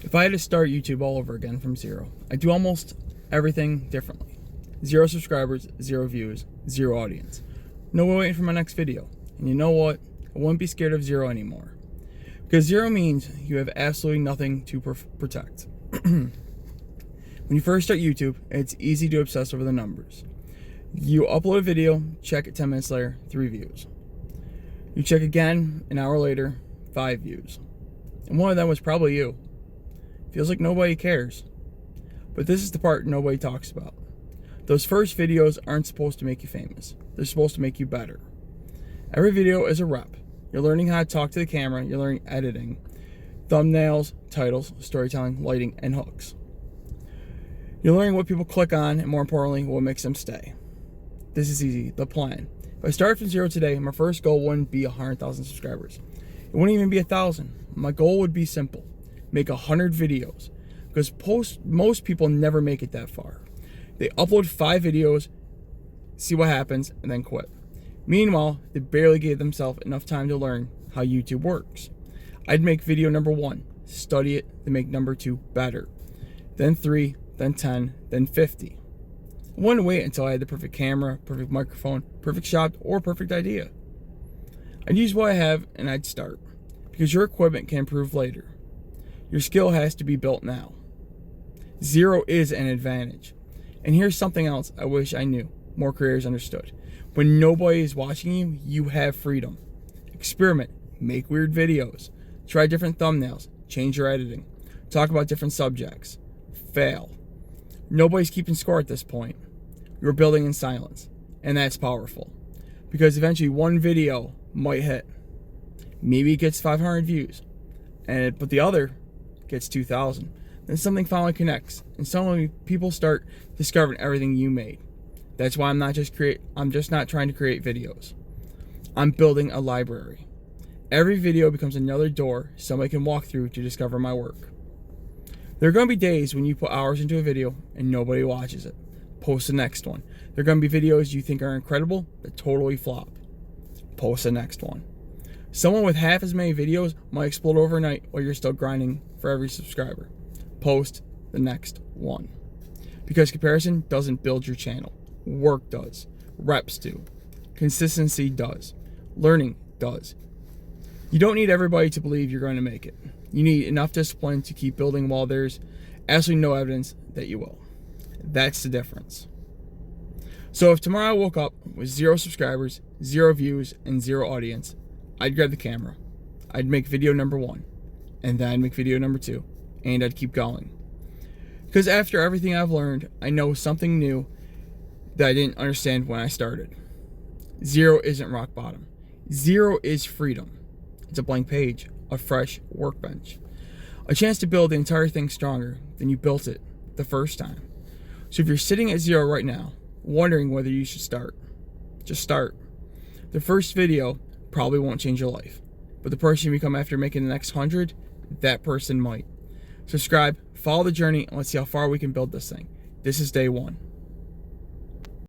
If I had to start YouTube all over again from zero, I'd do almost everything differently. 0 subscribers, 0 views, 0 audience. No one waiting for my next video. And you know what? I wouldn't be scared of 0 anymore. Because 0 means you have absolutely nothing to protect. When you first start YouTube, it's easy to obsess over the numbers. You upload a video, check it 10 minutes later, 3 views. You check again, an hour later, 5 views. And one of them was probably you. Feels like nobody cares. But this is the part nobody talks about. Those first videos aren't supposed to make you famous. They're supposed to make you better. Every video is a rep. You're learning how to talk to the camera, you're learning editing, thumbnails, titles, storytelling, lighting, and hooks. You're learning what people click on, and more importantly, what makes them stay. This is easy, the plan. If I started from 0 today, my first goal wouldn't be 100,000 subscribers. It wouldn't even be 1,000. My goal would be simple. Make 100 videos. Because most people never make it that far. They upload 5 videos, see what happens, and then quit. Meanwhile, they barely gave themselves enough time to learn how YouTube works. I'd make video number 1, study it, then make number 2 better. Then 3, then 10, then 50. I wouldn't wait until I had the perfect camera, perfect microphone, perfect shot, or perfect idea. I'd use what I have and I'd start. Because your equipment can improve later. Your skill has to be built now. 0 is an advantage. And here's something else I wish I knew more creators understood. When nobody is watching you, you have freedom. Experiment, make weird videos, try different thumbnails, change your editing, talk about different subjects, fail. Nobody's keeping score at this point. You're building in silence, and that's powerful. Because eventually one video might hit. Maybe it gets 500 views, but the other gets 2,000. Then something finally connects, and suddenly people start discovering everything you made. That's why I'm just not trying to create videos. I'm building a library. Every video becomes another door somebody can walk through to discover my work. There are going to be days when you put hours into a video and nobody watches it. Post the next one. There are going to be videos you think are incredible that totally flop. Post the next one. Someone with half as many videos might explode overnight while you're still grinding for every subscriber. Post the next one. Because comparison doesn't build your channel. Work does. Reps do. Consistency does. Learning does. You don't need everybody to believe you're going to make it. You need enough discipline to keep building while there's absolutely no evidence that you will. That's the difference. So if tomorrow I woke up with 0 subscribers, 0 views, and 0 audience, I'd grab the camera. I'd make video number 1. And then I'd make video number 2. And I'd keep going. Because after everything I've learned, I know something new that I didn't understand when I started. 0 isn't rock bottom. 0 is freedom. It's a blank page, a fresh workbench. A chance to build the entire thing stronger than you built it the first time. So if you're sitting at 0 right now, wondering whether you should start, just start. The first video probably won't change your life. But the person you become after making the next 100, that person might. Subscribe, follow the journey, and let's see how far we can build this thing. This is day 1.